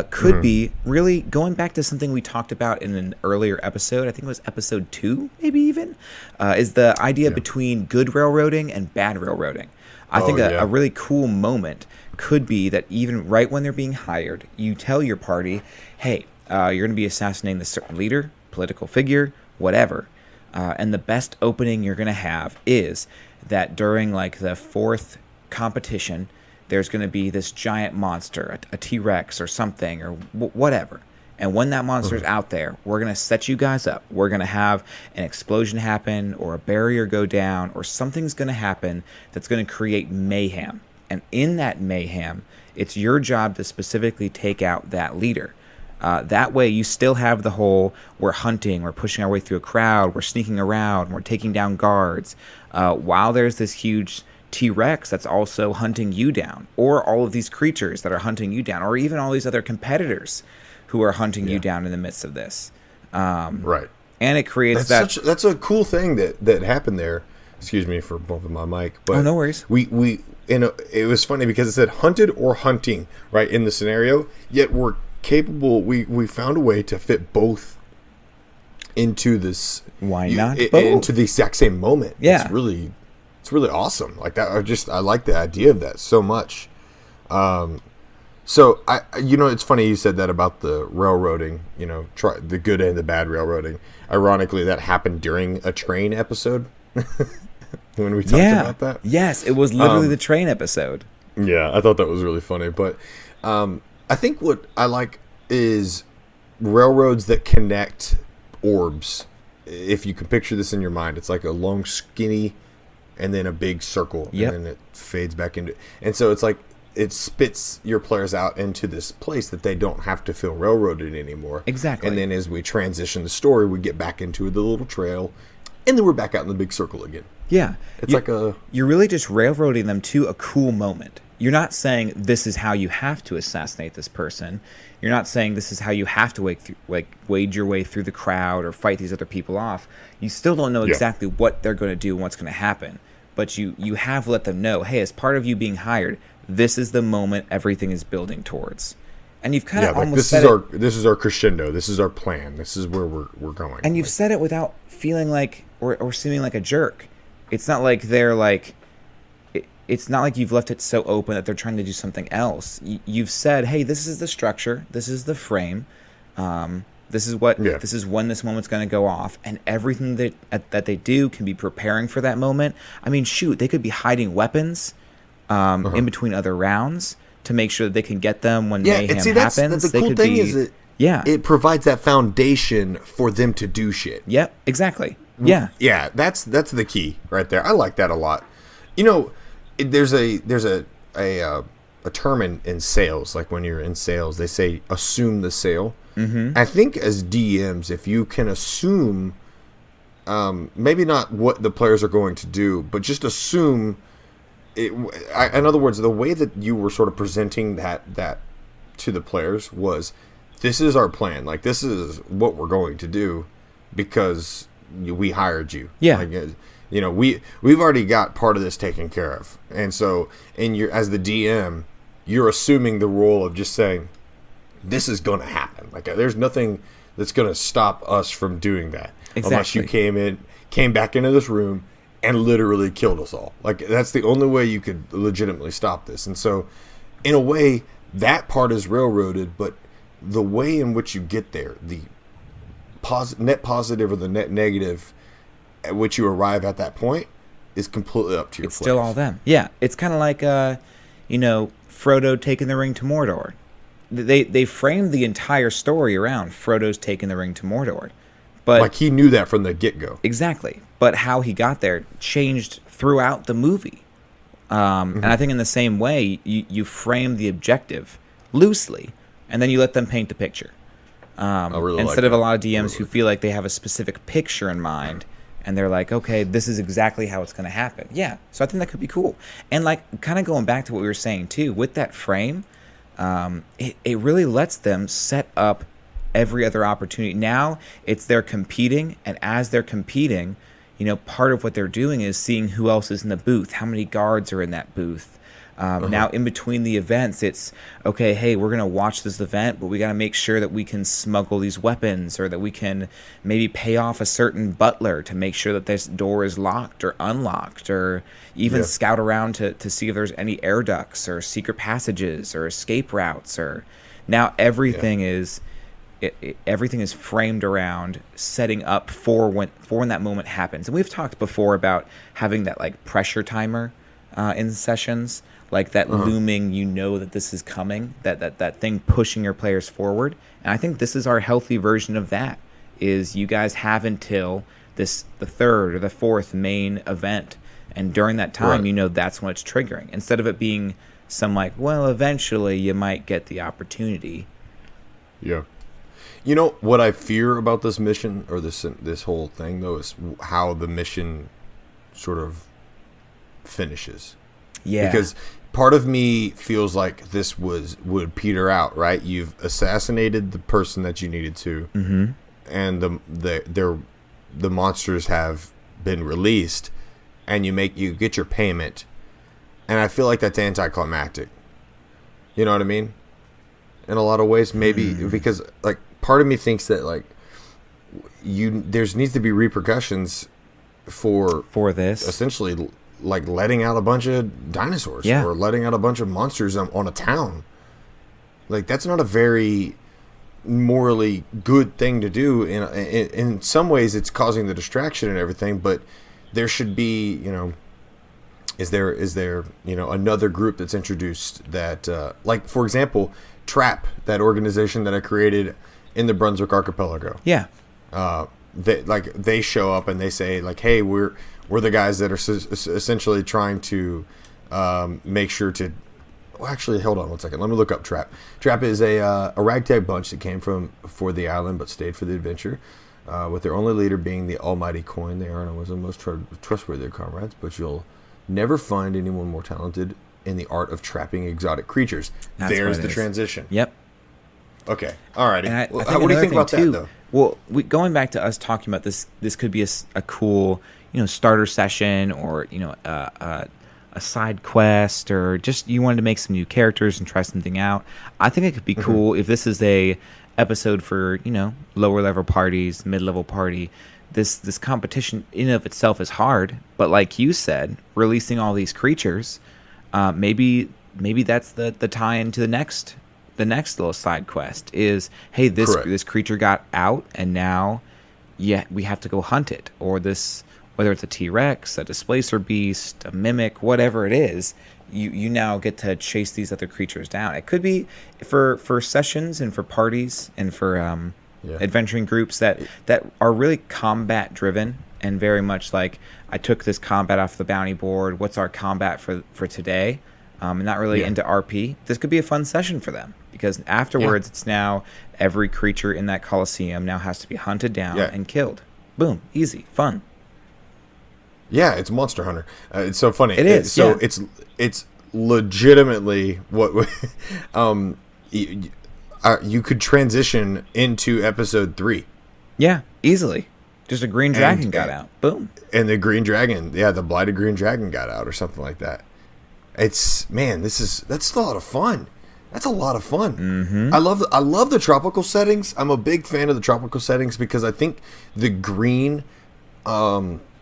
could be really going back to something we talked about in an earlier episode. I think it was episode 2, maybe even, is the idea between good railroading and bad railroading. I think a really cool moment could be that even right when they're being hired, you tell your party, hey, you're going to be assassinating this certain leader, political figure, whatever. And the best opening you're going to have is that during like the 4th competition, there's going to be this giant monster, a T-Rex or something, or whatever. And when that monster's out there, we're going to set you guys up. We're going to have an explosion happen, or a barrier go down, or something's going to happen that's going to create mayhem. And in that mayhem, it's your job to specifically take out that leader. That way you still have the whole, we're hunting, we're pushing our way through a crowd, we're sneaking around, we're taking down guards, while there's this huge T-Rex that's also hunting you down, or all of these creatures that are hunting you down, or even all these other competitors who are hunting you down in the midst of this. Right. And it creates that's a cool thing that happened there. Excuse me for bumping my mic, but oh, no worries. It was funny because it said hunted or hunting right in the scenario, yet we're capable. We found a way to fit both into this. Why not both? Into the exact same moment? Yeah, it's really awesome. Like that, I like the idea of that so much. So it's funny you said that about the railroading. Try the good and the bad railroading. Ironically, that happened during a train episode when we talked about that. Yes, it was literally the train episode. Yeah, I thought that was really funny, but. I think what I like is railroads that connect orbs. If you can picture this in your mind, it's like a long, skinny, and then a big circle, and then it fades back into. And so it's like it spits your players out into this place that they don't have to feel railroaded anymore. Exactly. And then as we transition the story, we get back into the little trail, and then we're back out in the big circle again. Yeah, it's you're really just railroading them to a cool moment. You're not saying this is how you have to assassinate this person. You're not saying this is how you have to wade your way through the crowd or fight these other people off. You still don't know exactly what they're going to do and what's going to happen. But you have let them know, hey, as part of you being hired, this is the moment everything is building towards. And you've kind of almost said this is our crescendo. This is our plan. This is where we're going. And you've said it without feeling like or seeming like a jerk. It's not like they're like. It's not like you've left it so open that they're trying to do something else. You've said, hey, this is the structure. This is the frame. This is when this moment's going to go off. And everything that they do can be preparing for that moment. I mean, shoot, they could be hiding weapons in between other rounds to make sure that they can get them when mayhem happens. The cool thing is it provides that foundation for them to do shit. Yep, exactly. Yeah. Yeah, that's the key right there. I like that a lot. There's a term in sales, like when you're in sales, they say assume the sale. Mm-hmm. I think as DMs, if you can assume, maybe not what the players are going to do, but just assume it. In other words, the way that you were sort of presenting that to the players was, this is our plan. Like, this is what we're going to do because we hired you. Yeah. Like, we've already got part of this taken care of. And so, as the DM, you're assuming the role of just saying, this is going to happen. Like, there's nothing that's going to stop us from doing that. Exactly. Unless you came back into this room and literally killed us all. Like, that's the only way you could legitimately stop this. And so, in a way, that part is railroaded, but the way in which you get there, the net positive or the net negative at which you arrive at that point, is completely up to your It's still all them. Yeah, it's kind of like, Frodo taking the ring to Mordor. They framed the entire story around Frodo's taking the ring to Mordor. But like, he knew that from the get-go. Exactly. But how he got there changed throughout the movie. And I think in the same way, you frame the objective loosely, and then you let them paint the picture. Instead of a lot of DMs who feel like they have a specific picture in mind, and they're like, okay, this is exactly how it's going to happen. Yeah, so I think that could be cool. And like, kind of going back to what we were saying too, with that frame, it really lets them set up every other opportunity. Now it's they're competing, and as they're competing, part of what they're doing is seeing who else is in the booth, how many guards are in that booth. Now, in between the events, it's, okay, hey, we're going to watch this event, but we got to make sure that we can smuggle these weapons, or that we can maybe pay off a certain butler to make sure that this door is locked or unlocked, or even scout around to see if there's any air ducts or secret passages or escape routes. Or now everything is... everything is framed around setting up for when that moment happens. And we've talked before about having that like pressure timer in sessions, like that looming, that this is coming, that thing pushing your players forward. And I think this is our healthy version of that, is you guys have until the third or the fourth main event. And during that time, that's when it's triggering. Instead of it being some like, well, eventually you might get the opportunity. Yeah. You know what I fear about this mission, or this whole thing, though, is how the mission sort of finishes. Yeah. Because part of me feels like this would peter out, right? You've assassinated the person that you needed to, and the monsters have been released, and you get your payment, and I feel like that's anticlimactic. You know what I mean? In a lot of ways, maybe because like. Part of me thinks that like there needs to be repercussions for this, essentially, like letting out a bunch of dinosaurs or letting out a bunch of monsters on a town. Like, that's not a very morally good thing to do. In some ways, it's causing the distraction and everything. But there should be, is there another group that's introduced that, like, for example, Trap, that organization that I created in the Brunswick Archipelago. Yeah. They show up and they say like, hey, we're the guys that are essentially trying to make sure to. Well, actually, hold on one second. Let me look up Trap. Trap is a ragtag bunch that came for the island but stayed for the adventure, with their only leader being the almighty Coin. They are known as the most trustworthy of comrades, but you'll never find anyone more talented in the art of trapping exotic creatures. There's the transition. Yep. Okay. All righty. What do you think about that, though? Well, going back to us talking about this could be a cool, starter session, or a side quest, or just you wanted to make some new characters and try something out. I think it could be cool if this is a episode for lower level parties, mid level party. This competition in and of itself is hard, but like you said, releasing all these creatures, maybe that's the tie into the next little side quest is, hey, this creature got out, and now we have to go hunt it. Or this, whether it's a T-Rex, a displacer beast, a mimic, whatever it is, you now get to chase these other creatures down. It could be for sessions and for parties and for adventuring groups that are really combat driven, and very much like, I took this combat off the bounty board, what's our combat for today? Not really into RP. This could be a fun session for them, because afterwards it's now every creature in that Coliseum now has to be hunted down and killed. Boom. Easy. Fun. Yeah, it's Monster Hunter. It's so funny. It is. It's legitimately what you could transition into episode 3. Yeah, easily. Just a green dragon got out. Boom. And the green dragon, the blighted green dragon got out, or something like that. That's a lot of fun. That's a lot of fun. Mm-hmm. I love the tropical settings. I'm a big fan of the tropical settings because I think the green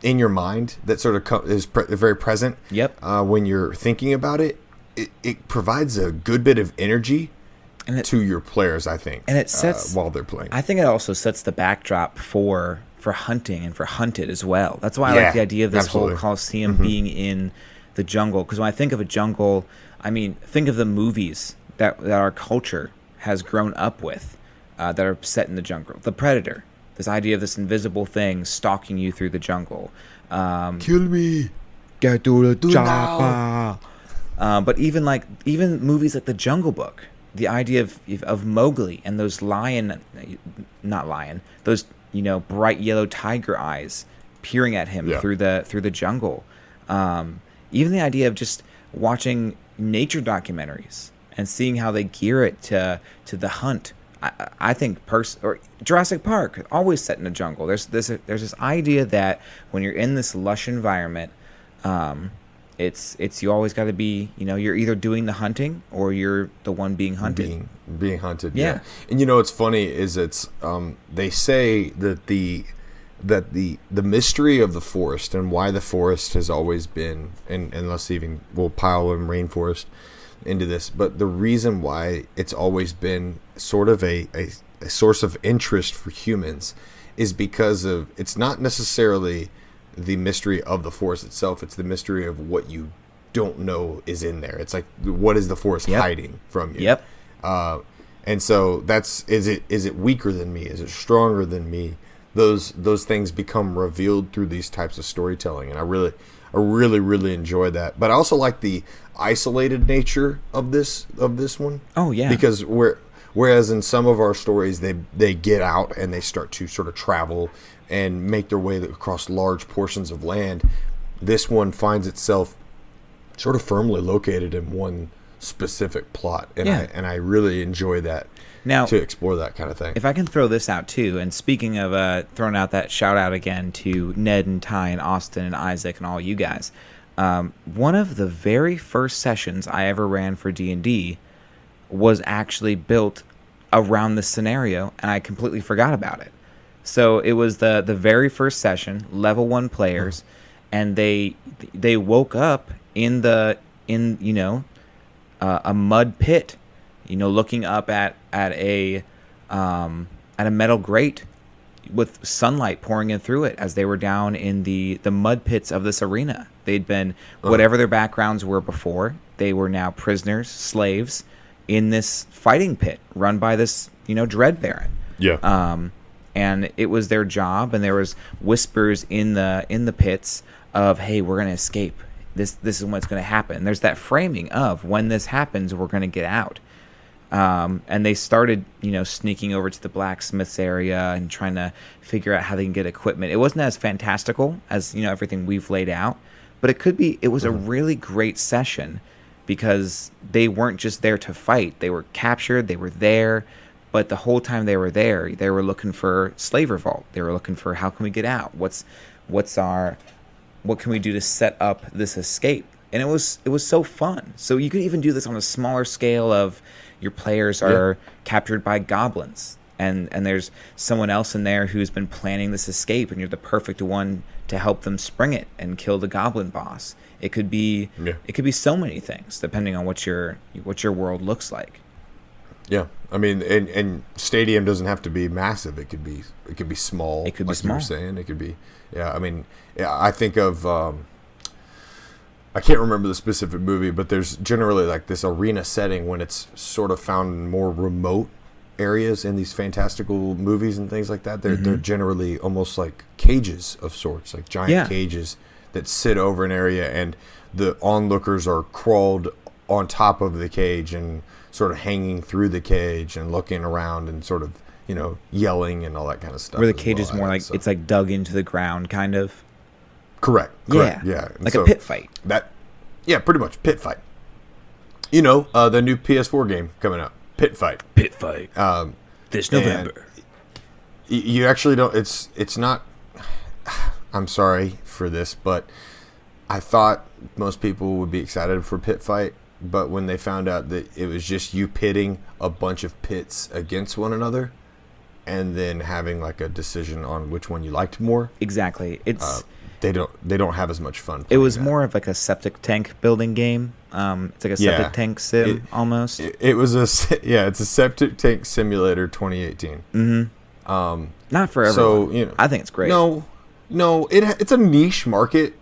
in your mind that sort of is very present. Yep. When you're thinking about it, it provides a good bit of energy to your players, I think, and it sets while they're playing. I think it also sets the backdrop for hunting and for hunted as well. That's why I like the idea of this whole Coliseum being in the jungle. Because when I think of a jungle, I mean, think of the movies that our culture has grown up with that are set in the jungle. The Predator, this idea of this invisible thing stalking you through the jungle. Kill me. Get to the chopper. But even movies like The Jungle Book, the idea of Mowgli and those those bright yellow tiger eyes peering at him through the jungle. Even the idea of just watching nature documentaries and seeing how they gear it to the hunt. I think or Jurassic Park, always set in a jungle. There's this idea that when you're in this lush environment, it's you always got to be, you're either doing the hunting or you're the one being hunted. Being hunted. Yeah. And what's funny is they say that the mystery of the forest and why the forest has always been, and let's even we'll pile in rainforest into this, but the reason why it's always been sort of a source of interest for humans is because of, it's not necessarily the mystery of the forest itself, it's the mystery of what you don't know is in there. It's like, what is the forest hiding from you? Yep. And so is it weaker than me? Is it stronger than me? Those things become revealed through these types of storytelling, and I really enjoy that. But I also like the isolated nature of this one. Oh yeah. Because whereas in some of our stories they get out and they start to sort of travel and make their way across large portions of land, this one finds itself sort of firmly located in one specific plot, and I really enjoy that. Now, to explore that kind of thing. If I can throw this out too, and speaking of throwing out that shout out again to Ned and Ty and Austin and Isaac and all you guys, one of the very first sessions I ever ran for D&D was actually built around this scenario, and I completely forgot about it. So it was the very first session, level 1 players, and they woke up in a mud pit, looking up at a metal grate with sunlight pouring in through it as they were down in the mud pits of this arena. They'd been, whatever their backgrounds were before, they were now prisoners, slaves, in this fighting pit run by this, Dread Baron. Yeah. And it was their job, and there was whispers in the pits of, hey, we're gonna escape. This is what's gonna happen. There's that framing of, when this happens, we're gonna get out. And they started, sneaking over to the blacksmith's area and trying to figure out how they can get equipment. It wasn't as fantastical as, everything we've laid out, but it was a really great session because they weren't just there to fight. They were captured, they were there, but the whole time they were there, they were looking for slave revolt. They were looking for, how can we get out? What can we do to set up this escape? And it was so fun. So you could even do this on a smaller scale of, your players are captured by goblins, and there's someone else in there who's been planning this escape, and you're the perfect one to help them spring it and kill the goblin boss. It could be so many things depending on what your world looks like. Yeah, I mean, and stadium doesn't have to be massive. It could be small. It could be like small. You were saying. It could be. Yeah, I mean, I think of. I can't remember the specific movie, but there's generally like this arena setting when it's sort of found in more remote areas in these fantastical movies and things like that. They're generally almost like cages of sorts, like giant cages that sit over an area, and the onlookers are crawled on top of the cage and sort of hanging through the cage and looking around and sort of, yelling and all that kind of stuff. Where the cage is more like, it's like dug into the ground, kind of. Correct. Yeah. Like a pit fight. Pretty much pit fight. The new PS4 game coming out, Pit Fight. This November. You actually don't. It's not. I'm sorry for this, but I thought most people would be excited for Pit Fight, but when they found out that it was just you pitting a bunch of pits against one another, and then having like a decision on which one you liked more. Exactly. It's they don't have as much fun. It was that. more of like a septic tank building game. It's like a septic tank sim almost. It was it's a septic tank simulator 2018. Mm-hmm. Not for everyone. So I think it's great. No, it's a niche market.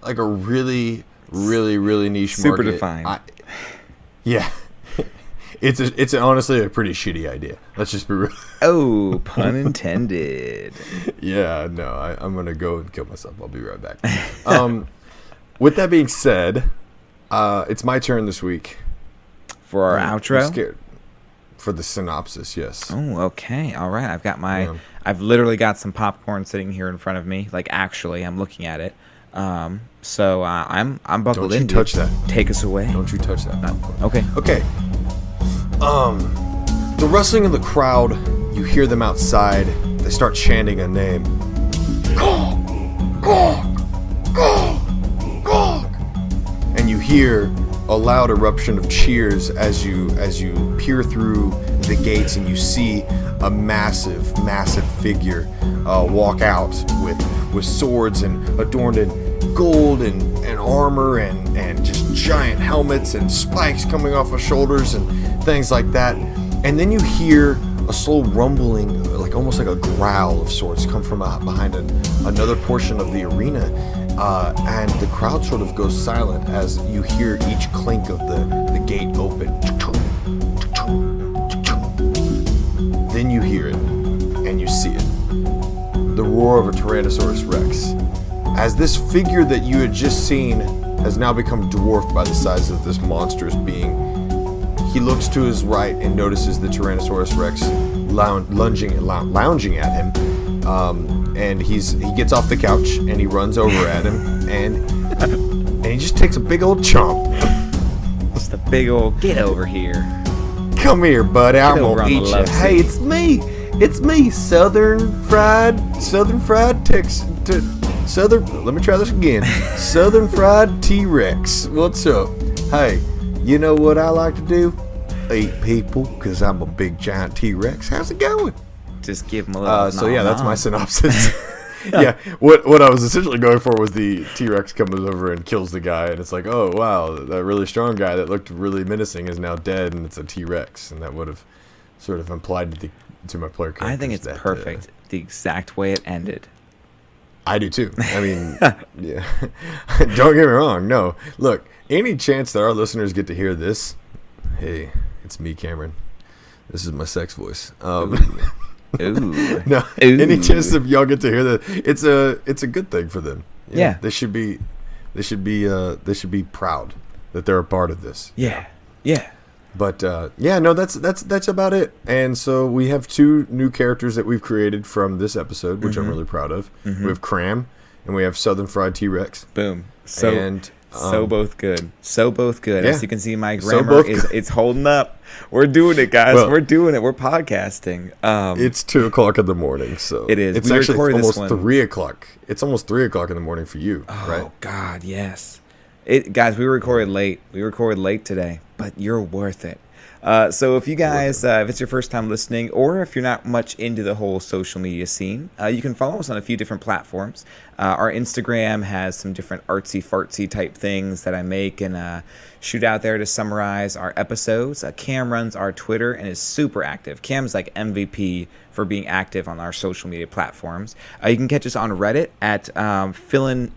Like a really, really, really niche super market. Defined. Yeah. It's honestly a pretty shitty idea. Let's just be real. Oh, pun intended. Yeah, no, I'm going to go and kill myself. I'll be right back. With that being said, it's my turn this week. For our outro? I'm scared. For the synopsis, yes. Oh, okay. All right. I've literally got some popcorn sitting here in front of me. Like, actually, I'm looking at it. So I'm buckled in. Don't you touch that. Take us away. Don't you touch that popcorn. Okay. The rustling of the crowd, you hear them outside. They start chanting a name. Gog! Gog! Gog! Gog! And you hear a loud eruption of cheers as you peer through the gates and you see a massive figure walk out with swords and adorned in gold and armor and just giant helmets and spikes coming off of shoulders and things like that. And then you hear a slow rumbling, like almost like a growl of sorts, come from behind another portion of the arena, and the crowd sort of goes silent as you hear each clink of the gate open. Then you hear it, and you see it. The roar of a Tyrannosaurus Rex. As this figure that you had just seen has now become dwarfed by the size of this monstrous being, he looks to his right and notices the Tyrannosaurus Rex lounging at him. And he gets off the couch and he runs over at him and he just takes a big old chomp. Just a big old get over here. Come here, buddy. I'm gonna eat you. Hey, it's me, Southern Fried let me try this again. Southern Fried T-Rex. What's up? Hey, you know what I like to do? Eat people, because I'm a big giant T-Rex. How's it going? Just give him a little so yeah, that's my synopsis. Yeah, what I was essentially going for was the T-Rex comes over and kills the guy, and it's like, oh wow, that really strong guy that looked really menacing is now dead, and it's a T-Rex, and that would have sort of implied to my player characters. I think it's perfect. The exact way it ended. I do too. I mean, yeah. Don't get me wrong. No, look, any chance that our listeners get to hear this, hey, it's me, Cameron. This is my sex voice. Ooh. No, Ooh. Any chance that y'all get to hear that, it's a good thing for them. Yeah. They should be proud that they're a part of this. Yeah. But no, that's about it. And so we have 2 new characters that we've created from this episode, which I'm really proud of. Mm-hmm. We have Cram and we have Southern Fried T-Rex. Boom. So both good. Yeah. As you can see, my grammar it's holding up. We're doing it, guys. We're doing it. We're podcasting. It's 2:00 in the morning, so it is. It's actually almost 3:00. It's almost 3:00 in the morning for you, right? Oh God, yes. Guys, we recorded late. We recorded late today, but you're worth it. So if you guys, if it's your first time listening, or if you're not much into the whole social media scene, you can follow us on a few different platforms. Our Instagram has some different artsy-fartsy type things that I make and shoot out there to summarize our episodes. Cam runs our Twitter and is super active. Cam's like MVP for being active on our social media platforms. You can catch us on Reddit at filling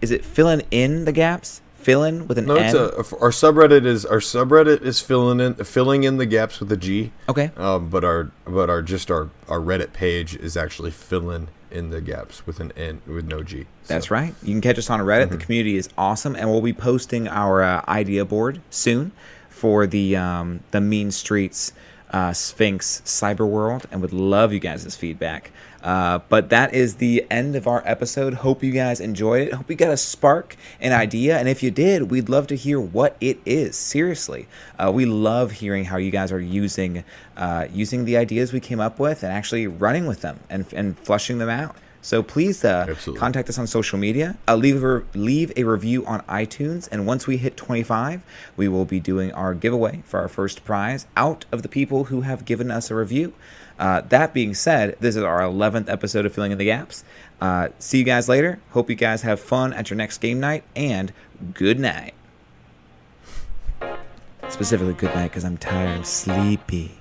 in the gaps? Fill in with an N? Our subreddit is filling in the gaps with a G. Okay. But our Reddit page is actually filling in the gaps with an N with no G. So. That's right. You can catch us on Reddit. Mm-hmm. The community is awesome, and we'll be posting our idea board soon for the Mean Streets Sphinx Cyber World, and would love you guys' feedback. But that is the end of our episode. Hope you guys enjoyed it. Hope you got a spark, an idea, and if you did, we'd love to hear what it is. Seriously, we love hearing how you guys are using the ideas we came up with and actually running with them and flushing them out. So please contact us on social media. Leave a review on iTunes. And once we hit 25, we will be doing our giveaway for our first prize out of the people who have given us a review. That being said, this is our 11th episode of Filling in the Gaps. See you guys later. Hope you guys have fun at your next game night. And good night. Specifically good night because I'm tired. I'm sleepy.